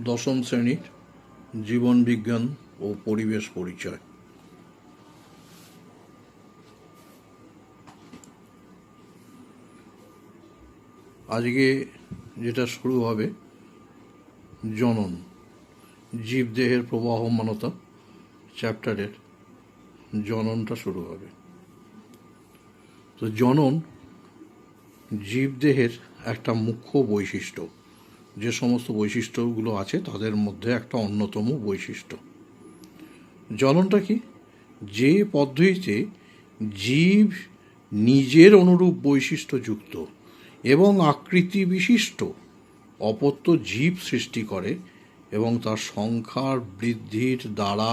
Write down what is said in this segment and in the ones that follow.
দশম শ্রেণীর জীবনবিজ্ঞান ও পরিবেশ পরিচয়। আজকে যেটা শুরু হবে জনন, জীবদেহের প্রবাহমানতা চ্যাপ্টারের জননটা শুরু হবে। তো জনন জীবদেহের একটা মুখ্য বৈশিষ্ট্য, যে সমস্ত বৈশিষ্ট্যগুলো আছে তাদের মধ্যে একটা অন্যতম বৈশিষ্ট্য। জননটা কি? যে পদ্ধতিতে জীব নিজের অনুরূপ বৈশিষ্ট্যযুক্ত এবং আকৃতি বিশিষ্ট অপত্য জীব সৃষ্টি করে এবং তার সংখ্যার বৃদ্ধির দ্বারা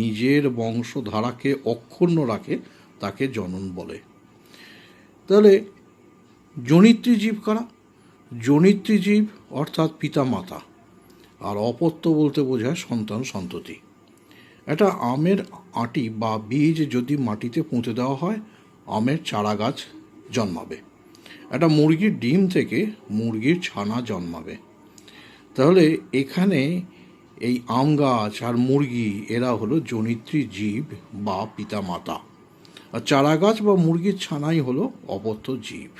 নিজের বংশধারাকে অক্ষুণ্ণ রাখে, তাকে জনন বলে। তাহলে জনিত্রী জীব কারা? জনিত্রী জীব অর্থাৎ পিতা মাতা, আর অপত্য বলতে বোঝায় সন্তান সন্ততি। একটা আমের আঁটি বা বীজ যদি মাটিতে পুঁতে দেওয়া হয়, আমের চারা গাছ জন্মাবে। একটা মুরগির ডিম থেকে মুরগির ছানা জন্মাবে। তাহলে এখানে এই আম গাছ আর মুরগি এরা হলো জনিত্রী জীব বা পিতা মাতা, আর চারা গাছ বা মুরগির ছানাই হলো অপত্য জীব।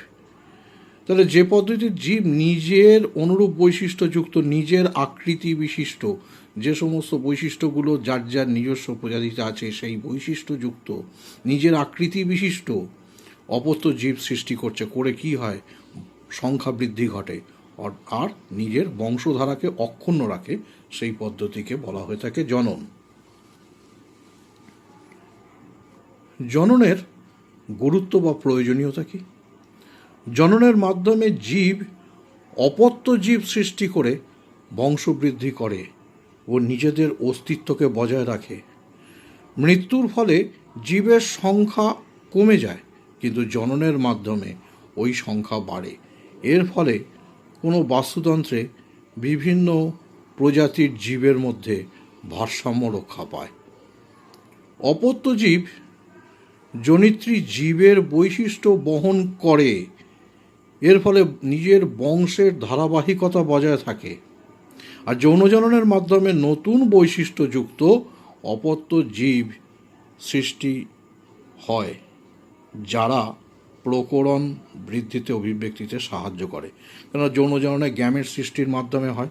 তাহলে যে পদ্ধতির জীব নিজের অনুরূপ বৈশিষ্ট্যযুক্ত, নিজের আকৃতি বিশিষ্ট, যে সমস্ত বৈশিষ্ট্যগুলো যার যার নিজস্ব প্রজাতিতে আছে সেই বৈশিষ্ট্যযুক্ত নিজের আকৃতি বিশিষ্ট অপত্য জীব সৃষ্টি করছে, করে কি হয়? সংখ্যা বৃদ্ধি ঘটে আর নিজের বংশধারাকে অক্ষুণ্ণ রাখে, সেই পদ্ধতিকে বলা হয়ে থাকে জনন। জননের গুরুত্ব বা প্রয়োজনীয়তা কি? জননের মাধ্যমে জীব অপত্য জীব সৃষ্টি করে বংশবৃদ্ধি করে ও নিজেদের অস্তিত্বকে বজায় রাখে। মৃত্যুর ফলে জীবের সংখ্যা কমে যায়, কিন্তু জননের মাধ্যমে ওই সংখ্যা বাড়ে। এর ফলে কোনো বাস্তুতন্ত্রে বিভিন্ন প্রজাতির জীবের মধ্যে ভারসাম্য রক্ষা পায়। অপত্য জীব জনিত্রী জীবের বৈশিষ্ট্য বহন করে, এর ফলে নিজের বংশের ধারাবাহিকতা বজায় থাকে। আর যৌনজননের মাধ্যমে নতুন বৈশিষ্ট্যযুক্ত অপত্য জীব সৃষ্টি হয়, যারা প্রকরণ বৃদ্ধিতে অভিব্যক্তিতে সাহায্য করে। কেননা যৌনজননে গ্যামেট সৃষ্টির মাধ্যমে হয়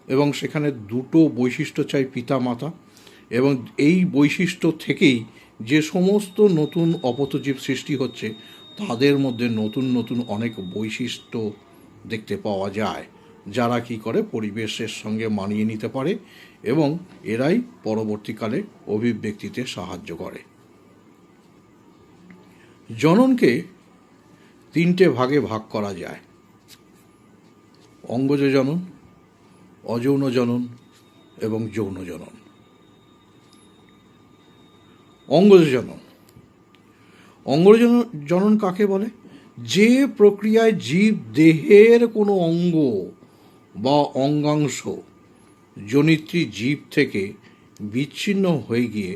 এবং সেখানে দুটো বৈশিষ্ট্য চাই, পিতা মাতা, এবং এই বৈশিষ্ট্য থেকেই যে সমস্ত নতুন অপত্যজীব সৃষ্টি হচ্ছে তাদের মধ্যে নতুন নতুন অনেক বৈশিষ্ট্য দেখতে পাওয়া যায়, যারা কি করে পরিবেশের সঙ্গে মানিয়ে নিতে পারে এবং এরাই পরবর্তীকালে অভিব্যক্তিতে সাহায্য করে। জননকে তিনটে ভাগে ভাগ করা যায়: অঙ্গজ জনন, অযৌন জনন এবং যৌন জনন। অঙ্গজ জনন। অঙ্গজ জনন কাকে বলে? যে প্রক্রিয়ায় জীব দেহের কোনো অঙ্গ বা অঙ্গাংশ জনিত্রী জীব থেকে বিচ্ছিন্ন হয়ে গিয়ে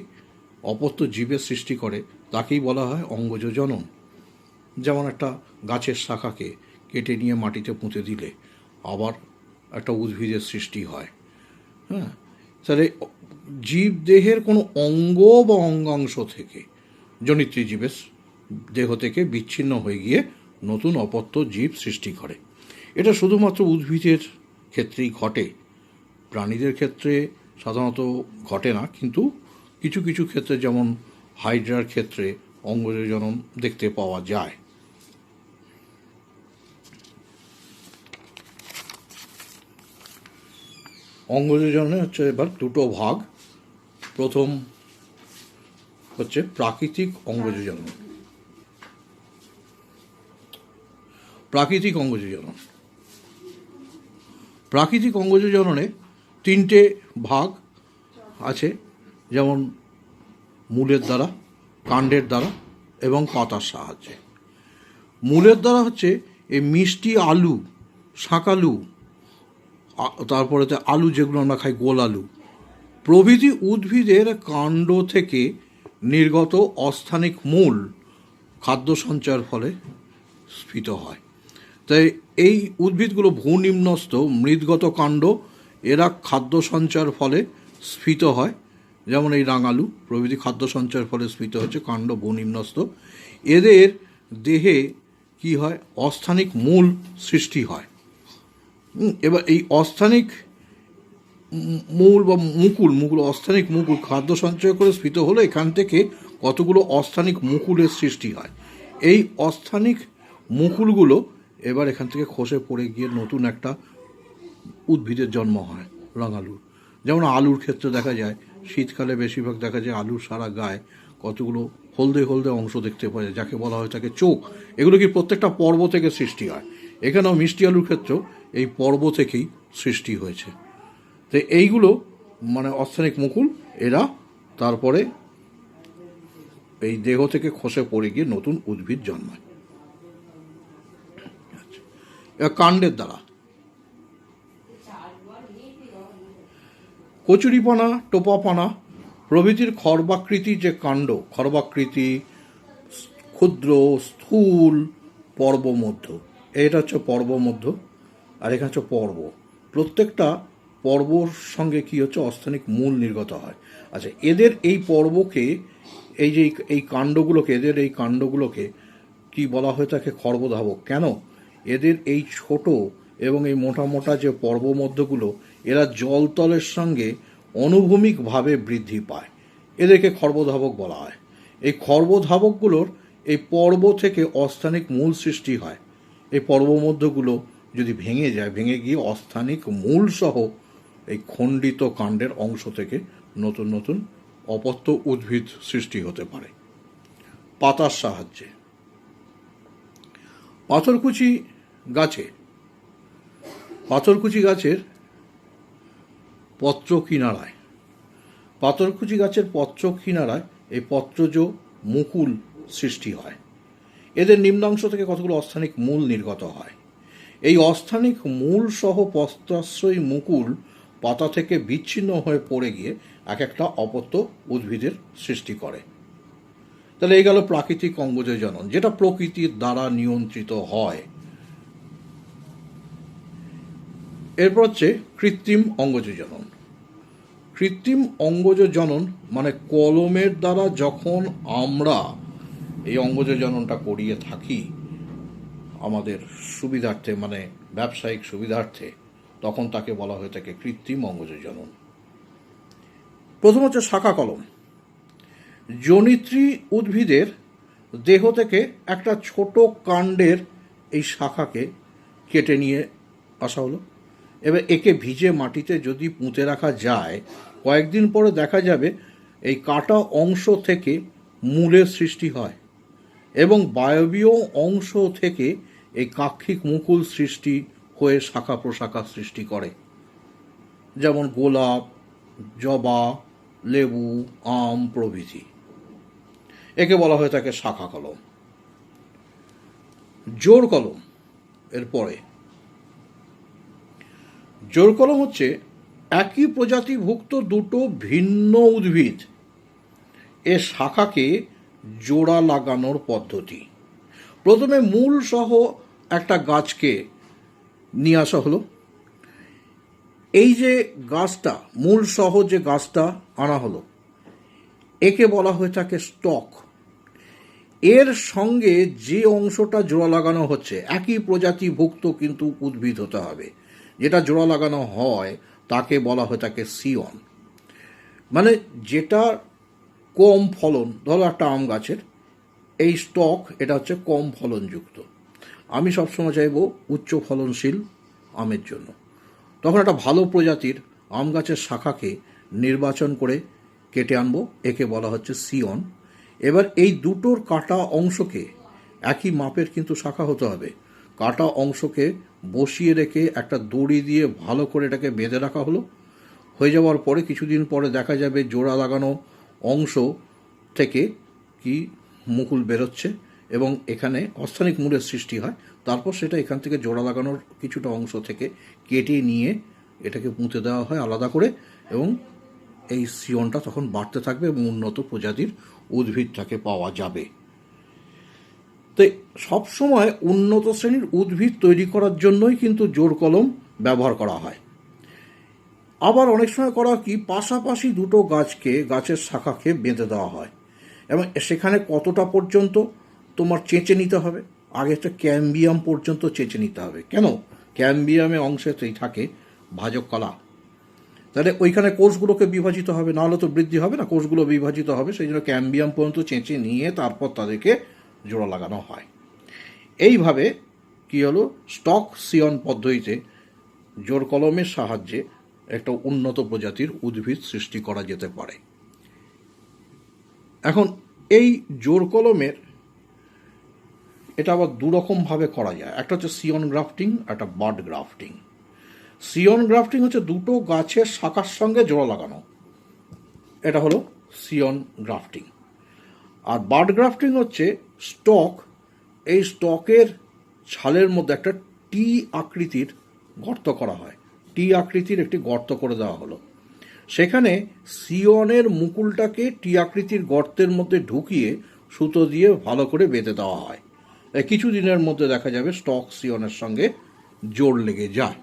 অপত্য জীবের সৃষ্টি করে, তাকেই বলা হয় অঙ্গজ জনন। যেমন একটা গাছের শাখাকে কেটে নিয়ে মাটিতে পুঁতে দিলে আবার একটা উদ্ভিদের সৃষ্টি হয়। হ্যাঁ, তাহলে জীব দেহের কোনো অঙ্গ বা অঙ্গাংশ থেকে জনিত্রী জীবের দেহ থেকে বিচ্ছিন্ন হয়ে গিয়ে নতুন অপত্য জীব সৃষ্টি করে। এটা শুধুমাত্র উদ্ভিদের ক্ষেত্রেই ঘটে, প্রাণীদের ক্ষেত্রে সাধারণত ঘটে না, কিন্তু কিছু কিছু ক্ষেত্রে যেমন হাইড্রার ক্ষেত্রে অঙ্গজ জনন দেখতে পাওয়া যায়। অঙ্গজ জননে হচ্ছে এবার দুটো ভাগ। প্রথম হচ্ছে প্রাকৃতিক অঙ্গজ জনন। প্রাকৃতিক অঙ্গজ জনন। প্রাকৃতিক অঙ্গজ জননে তিনটে ভাগ আছে, যেমন মূলের দ্বারা, কাণ্ডের দ্বারা এবং পাতার সাহায্যে। মূলের দ্বারা হচ্ছে এই মিষ্টি আলু, শাঁকালু, তারপরে আলু যেগুলো আমরা খাই, গোল আলু প্রভৃতি উদ্ভিদের কাণ্ড থেকে নির্গত অস্থানিক মূল খাদ্য সঞ্চয়ের ফলে স্ফীত হয়। তাই এই উদ্ভিদগুলো ভূনিম্নস্থ মৃদগত কাণ্ড এরা খাদ্য সঞ্চয়ের ফলে স্ফীত হয়, যেমন এই রাঙালু প্রভৃতি খাদ্য সঞ্চয়ের ফলে স্ফীত হচ্ছে, কাণ্ড বনিম্নস্ত। এদের দেহে কি হয়, অস্থানিক মূল সৃষ্টি হয়। এবার এই অস্থানিক মূল বা মুকুল অস্থানিক মুকুল খাদ্য সঞ্চয় করে স্ফীত হলে এখান থেকে কতগুলো অস্থানিক মুকুলের সৃষ্টি হয়। এই অস্থানিক মুকুলগুলো এবার এখান থেকে খসে পড়ে গিয়ে নতুন একটা উদ্ভিদের জন্ম হয় রাঙালুর। যেমন আলুর ক্ষেত্রে দেখা যায়, শীতকালে বেশিরভাগ দেখা যায় আলুর সারা গায়ে কতগুলো হলদে হলদে অংশ দেখতে পাওয়া যায়, যাকে বলা হয় থাকে চোখ। এগুলো কি প্রত্যেকটা পর্ব থেকে সৃষ্টি হয়। এখানেও মিষ্টি আলুর ক্ষেত্রেও এই পর্ব থেকেই সৃষ্টি হয়েছে। তো এইগুলো মানে অস্থানিক মুকুল, এরা তারপরে এই দেহ থেকে খসে পড়ে গিয়ে নতুন উদ্ভিদ জন্মায়। এবার কাণ্ডের দ্বারা কচুরিপানা, টোপাপানা প্রভৃতির খর্বাকৃতি যে কাণ্ড, খর্বাকৃতি, ক্ষুদ্র, স্থূল, পর্বমধ্য, এটা হচ্ছে পর্বমধ্য, আর এখানে হচ্ছে পর্ব। প্রত্যেকটা পর্বর সঙ্গে কি হচ্ছে, অস্থানিক মূল নির্গত হয়। আচ্ছা, এদের এই পর্বকে, এই যে এই কাণ্ডগুলোকে, এদের এই কাণ্ডগুলোকে কি বলা হয়ে থাকে, খর্বধাবক। কেন? এদের এই ছোট এবং এই মোটা মোটা যে পর্বমধ্যগুলো, এরা জলতলের সঙ্গে অনুভূমিকভাবে বৃদ্ধি পায়, এদেরকে খর্বধাবক বলা হয়। এই খর্বধাবকগুলোর এই পর্ব থেকে অস্থানিক মূল সৃষ্টি হয়। এই পর্বমধ্যগুলো যদি ভেঙে যায়, ভেঙে গিয়ে অস্থানিক মূল সহ এই খণ্ডিত কাণ্ডের অংশ থেকে নতুন নতুন অপত্য উদ্ভিদ সৃষ্টি হতে পারে। পাতার সাহায্যে পাথরকুচি গাছের পত্র কিনারায়, পাথরকুচি গাছের পত্র কিনারায় এই পত্রজ মুকুল সৃষ্টি হয়। এদের নিম্নাংশ থেকে কতগুলো অস্থানিক মূল নির্গত হয়। এই অস্থানিক মূল সহ পত্রাশ্রয়ী মুকুল পাতা থেকে বিচ্ছিন্ন হয়ে পড়ে গিয়ে এক একটা অপত্য উদ্ভিদের সৃষ্টি করে। তাহলে এই গেল প্রাকৃতিক অঙ্গজ জনন, যেটা প্রকৃতির দ্বারা নিয়ন্ত্রিত হয়। এরপর হচ্ছে কৃত্রিম অঙ্গজ জনন। কৃত্রিম অঙ্গজ জনন মানে কলমের দ্বারা যখন আমরা এই অঙ্গজ জননটা করিয়ে থাকি আমাদের সুবিধার্থে, মানে ব্যবসায়িক সুবিধার্থে, তখন তাকে বলা হয়ে থাকে কৃত্রিম অঙ্গজ জনন। প্রথম হচ্ছে শাখা কলম। জনিত্রী উদ্ভিদের দেহ থেকে একটা ছোট কাণ্ডের এই শাখাকে কেটে নিয়ে আসা হলো। এবার একে ভিজে মাটিতে যদি পুঁতে রাখা যায়, কয়েকদিন পরে দেখা যাবে এই কাটা অংশ থেকে মূলের সৃষ্টি হয় এবং বায়বীয় অংশ থেকে এই কাক্ষিক মুকুল সৃষ্টি হয়ে শাখা প্রশাখা সৃষ্টি করে। যেমন গোলাপ, জবা, লেবু, আম প্রভৃতি। একে বলা হয়ে থাকে শাখা কলম। জোড় কলম। এরপরে জোড় কলম হচ্ছে একই প্রজাতিভুক্ত দুটো ভিন্ন উদ্ভিদ এর শাখাকে জোড়া লাগানোর পদ্ধতি। প্রথমে মূল সহ একটা গাছকে নিয়ে আসা হলো। এই যে গাছটা, মূল সহ যে গাছটা আনা হলো, একে বলা হয়ে থাকে স্টক। এর সঙ্গে যে অংশটা জোড়া লাগানো হচ্ছে, একই প্রজাতিভুক্ত কিন্তু উদ্ভিদ হতে হবে, যেটা জোড়া লাগানো হয় তাকে বলা হয়ে থাকে সিয়ন। মানে যেটা কম ফলন, ধরো একটা আম গাছের এই স্টক, এটা হচ্ছে কম ফলনযুক্ত। আমি সবসময় চাইব উচ্চ ফলনশীল আমের জন্য, তখন একটা ভালো প্রজাতির আম গাছের শাখাকে নির্বাচন করে কেটে আনবো, একে বলা হচ্ছে সিয়ন। এবার এই দুটোর কাটা অংশকে, একই মাপের কিন্তু শাখা হতে হবে, কাটা অংশকে বসিয়ে রেখে একটা দড়ি দিয়ে ভালো করে এটাকে বেঁধে রাখা হলো। হয়ে যাওয়ার পরে কিছুদিন পরে দেখা যাবে জোড়া লাগানো অংশ থেকে কি মুকুল বেরোচ্ছে এবং এখানে অস্থানিক মূলের সৃষ্টি হয়। তারপর সেটা এখান থেকে জোড়া লাগানোর কিছুটা অংশ থেকে কেটে নিয়ে এটাকে পুঁতে দেওয়া হয় আলাদা করে, এবং এই সিয়নটা তখন বাড়তে থাকবে এবং উন্নত প্রজাতির উদ্ভিদটাকে পাওয়া যাবে। তো সবসময় উন্নত শ্রেণীর উদ্ভিদ তৈরি করার জন্যই কিন্তু জোড় কলম ব্যবহার করা হয়। আবার অনেক সময় করা কি, পাশাপাশি দুটো গাছের শাখাকে বেঁধে দেওয়া হয়, এবং সেখানে কতটা পর্যন্ত তোমার চেঁচে নিতে হবে, আগে একটা ক্যাম্বিয়াম পর্যন্ত চেঁচে নিতে হবে। কেন? ক্যাম্বিয়ামে অংশেতেই থাকে ভাজক কলা, তাহলে ওইখানে কোষগুলোকে বিভাজিত হবে, নাহলে তো বৃদ্ধি হবে না, কোষগুলো বিভাজিত হবে, সেই জন্য ক্যাম্বিয়াম পর্যন্ত চেঁচে নিয়ে তারপর তাদেরকে জোড়া লাগানো হয়। এইভাবে কি হলো, স্টক সিয়ন পদ্ধতিতে জোর কলমের সাহায্যে একটা উন্নত প্রজাতির উদ্ভিদ সৃষ্টি করা যেতে পারে। এখন এই জোর কলমের এটা আবার দুরকমভাবে করা যায়, একটা হচ্ছে সিয়ন গ্রাফটিং, একটা বাড গ্রাফটিং। সিয়ন গ্রাফটিং হচ্ছে দুটো গাছের শাখার সঙ্গে জোড়া লাগানো, এটা হলো সিয়ন গ্রাফটিং। আর বাড গ্রাফটিং হচ্ছে স্টক, এই স্টকের ছালের মধ্যে একটা টি আকৃতির গর্ত করা হয়, টি আকৃতির একটি গর্ত করে দেওয়া হলো, সেখানে সিয়নের মুকুলটাকে টি আকৃতির গর্তের মধ্যে ঢুকিয়ে সুতো দিয়ে ভালো করে বেঁধে দেওয়া হয়। কিছু দিনের মধ্যে দেখা যাবে স্টক সিয়নের সঙ্গে জোর লেগে যায়।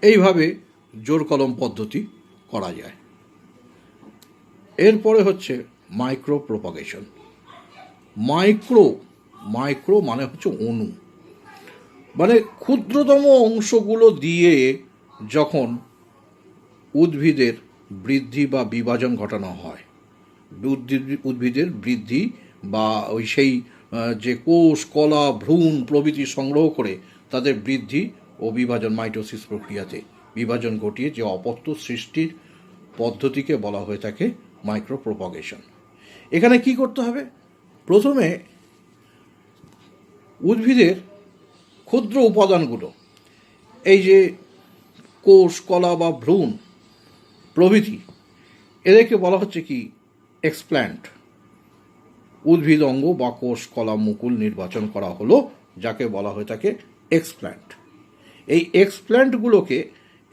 এইভাবে জোর কলম পদ্ধতি করা যায়। এরপরে হচ্ছে মাইক্রো প্রোপাগেশন। মাইক্রো মানে হচ্ছে অণু, মানে ক্ষুদ্রতম অংশগুলো দিয়ে যখন উদ্ভিদের বৃদ্ধি বা বিভাজন ঘটানো হয়, উদ্ভিদের বৃদ্ধি বা ওই সেই যে কোষ, কলা, ভ্রূণ প্রভৃতি সংগ্রহ করে তাদের বৃদ্ধি ও বিভাজন, মাইটোসিস প্রক্রিয়াতে বিভাজন ঘটিয়ে যে অপত্য সৃষ্টির পদ্ধতিকে বলা হয়ে থাকে মাইক্রো প্রোপাগেশন। এখানে কি করতে হবে? প্রথমে উদ্ভিদের ক্ষুদ্র উপাদানগুলো, এই যে কোষ, কলা বা ভ্রূণ প্রভৃতি, এদেরকে বলা হচ্ছে কি এক্সপ্ল্যান্ট। উদ্ভিদ অঙ্গ বা কোষ, কলা, মুকুল নির্বাচন করা হলো, যাকে বলা হয়ে থাকে এক্সপ্ল্যান্ট। এই এক্সপ্ল্যান্টগুলোকে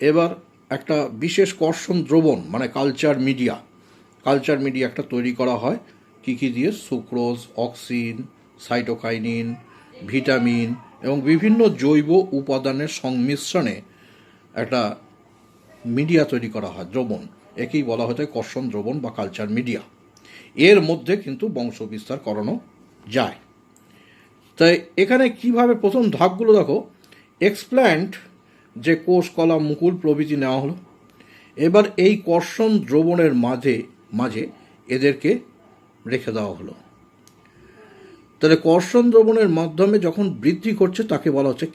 এবার একটা বিশেষ কর্ষণ দ্রবণ মানে কালচার মিডিয়া একটা তৈরি করা হয়। কী দিয়ে? সুক্রোজ, অক্সিন, সাইটোকাইনিন, ভিটামিন এবং বিভিন্ন জৈব উপাদানের সংমিশ্রণে একটা মিডিয়া তৈরি করা হয়, দ্রবণ। একেই বলা হয়ে থাকে কর্ষণ দ্রবণ বা কালচার মিডিয়া। এর মধ্যে কিন্তু বংশ বিস্তার করানো যায়। তাই এখানে কিভাবে প্রথম ধাপগুলো দেখো, এক্সপ্ল্যান্ট যে কোষ, কলা, মুকুল প্রভৃতি নেওয়া হলো, এবার এই কর্ষণ দ্রবণের মাঝে এদেরকে রেখে দেওয়া হলো। তাহলে কর্ষণ দ্রবণের মাধ্যমে যখন বৃদ্ধি করছে তাকে বলা হচ্ছে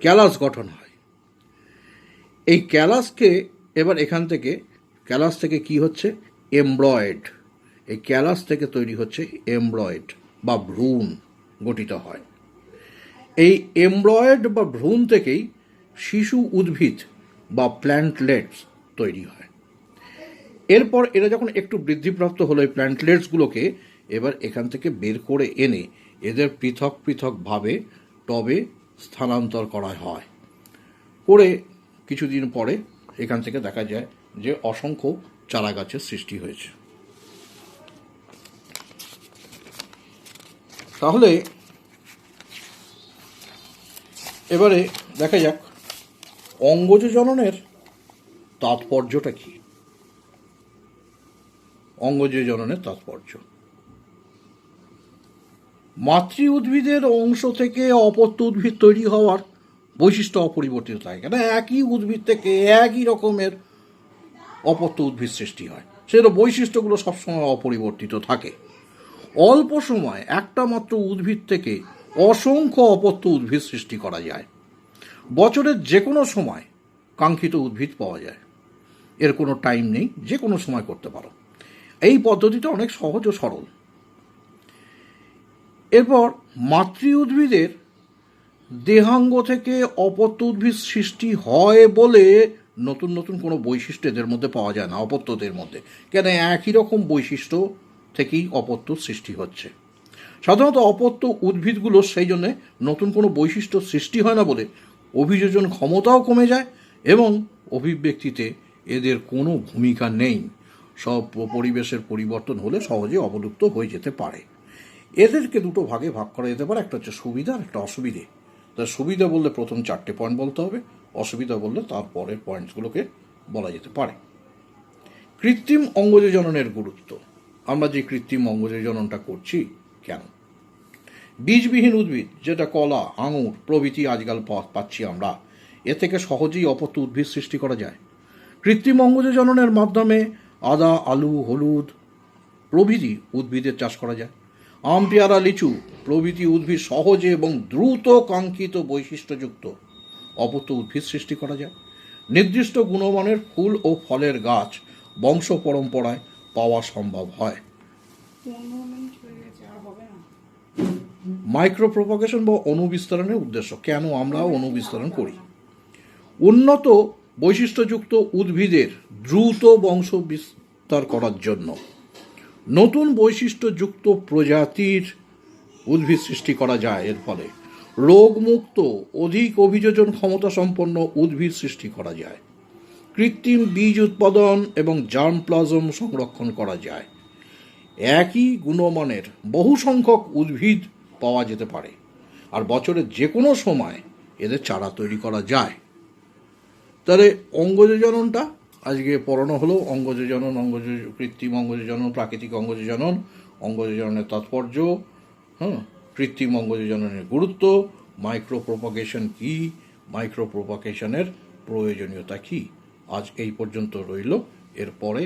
ক্যালাস গঠন হয়। এই ক্যালাসকে এবার ক্যালাস থেকে কি হচ্ছে? এমব্রয়েড। এই ক্যালাস থেকে তৈরি হচ্ছে এমব্রয়েড বা ভ্রূণ গঠিত হয়। এই এমব্রয়েড বা ভ্রূণ থেকেই শিশু উদ্ভিদ বা প্ল্যান্টলেটস তৈরি হয়। এরপর এরা যখন একটু বৃদ্ধিপ্রাপ্ত হলো, এই প্ল্যান্টলেটসগুলোকে এবার এখান থেকে বের করে এনে এদের পৃথকভাবে টবে স্থানান্তর করা হয়। করে কিছুদিন পরে এখান থেকে দেখা যায় যে অসংখ্য চারা গাছের সৃষ্টি হয়েছে। তাহলে এবারে দেখা যাক অঙ্গজ জননের তাৎপর্যটা কি। অঙ্গজ জননের তাৎপর্য, মাতৃ উদ্ভিদের অংশ থেকে অপত্য উদ্ভিদ তৈরি হওয়ার বৈশিষ্ট্য অপরিবর্তিত থাকে। কেন? একই উদ্ভিদ থেকে একই রকমের অপত্য উদ্ভিদ সৃষ্টি হয়, সেগুলো বৈশিষ্ট্যগুলো সবসময় অপরিবর্তিত থাকে। অল্প সময় একটা মাত্র উদ্ভিদ থেকে অসংখ্য অপত্য উদ্ভিদ সৃষ্টি করা যায়। বছরের যে কোনো সময় কাঙ্ক্ষিত উদ্ভিদ পাওয়া যায়, এর কোনো টাইম নেই, যে কোনো সময় করতে পারো। এই পদ্ধতিটা অনেক সহজ ও সরল। এরপর মাতৃ উদ্ভিদের দেহাঙ্গ থেকে অপত্য উদ্ভিদ সৃষ্টি হয় বলে নতুন নতুন কোনো বৈশিষ্ট্য এদের মধ্যে পাওয়া যায় না অপত্যদের মধ্যে। কেন? একই রকম বৈশিষ্ট্য থেকেই অপত্য সৃষ্টি হচ্ছে। সাধারণত অপত্য উদ্ভিদগুলো সেই জন্যে নতুন কোনো বৈশিষ্ট্য সৃষ্টি হয় না বলে অভিযোজন ক্ষমতাও কমে যায় এবং অভিব্যক্তিতে এদের কোনো ভূমিকা নেই। সব পরিবেশের পরিবর্তন হলে সহজে অবলুপ্ত হয়ে যেতে পারে। এদেরকে দুটো ভাগে ভাগ করা যেতে পারে, একটা হচ্ছে সুবিধা আর একটা অসুবিধে। তা সুবিধা বললে প্রথম 4টে পয়েন্ট বলতে হবে, অসুবিধা বললে তারপরের পয়েন্টসগুলোকে বলা যেতে পারে। কৃত্রিম অঙ্গজ জননের গুরুত্ব। আমরা যে কৃত্রিম অঙ্গজ জননটা করছি কেন? বীজবিহীন উদ্ভিদ, যেটা কলা, আঙুর প্রভৃতি আজকাল পাচ্ছি আমরা, এ থেকে সহজেই অপত্য উদ্ভিদ সৃষ্টি করা যায়। কৃত্রিম অঙ্গজ জননের মাধ্যমে আদা, আলু, হলুদ প্রভৃতি উদ্ভিদের চাষ করা যায়। আম, পেয়ারা, লিচু প্রভৃতি উদ্ভিদ সহজে এবং দ্রুত কাঙ্ক্ষিত বৈশিষ্ট্যযুক্ত অপত্য উদ্ভিদ সৃষ্টি করা যায়। নির্দিষ্ট গুণমানের ফুল ও ফলের গাছ বংশ পরম্পরায় পাওয়া সম্ভব হয়। মাইক্রো প্রোপাগেশন বা অনুবিস্তরণের উদ্দেশ্য। কেন আমরা অনুবিস্তরণ করি? উন্নত বৈশিষ্ট্যযুক্ত উদ্ভিদের দ্রুত বংশ বিস্তার করার জন্য নতুন বৈশিষ্ট্যযুক্ত প্রজাতির উদ্ভিদ সৃষ্টি করা যায়। এর ফলে রোগমুক্ত অধিক অভিযোজন ক্ষমতা সম্পন্ন উদ্ভিদ সৃষ্টি করা যায়। কৃত্রিম বীজ উৎপাদন এবং জার্ম প্লাজম সংরক্ষণ করা যায়। একই গুণমানের বহু সংখ্যক উদ্ভিদ পাওয়া যেতে পারে, আর বছরের যে কোনো সময় এদের চারা তৈরি করা যায়। তাহলে অঙ্গজ জননটা আজকে পড়ানো হলো। অঙ্গজ জনন, কৃত্রিম অঙ্গজ জনন, প্রাকৃতিক অঙ্গজ জনন, অঙ্গজ জননের তাৎপর্য, কৃত্রিম অঙ্গজ জননের গুরুত্ব, মাইক্রো প্রোপাগেশন কী, মাইক্রো প্রোপাগেশনের প্রয়োজনীয়তা কী। আজ এই পর্যন্ত রইল। এরপরে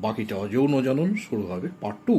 বাকিটা অযৌন জনন শুরু হবে, পার্ট 2।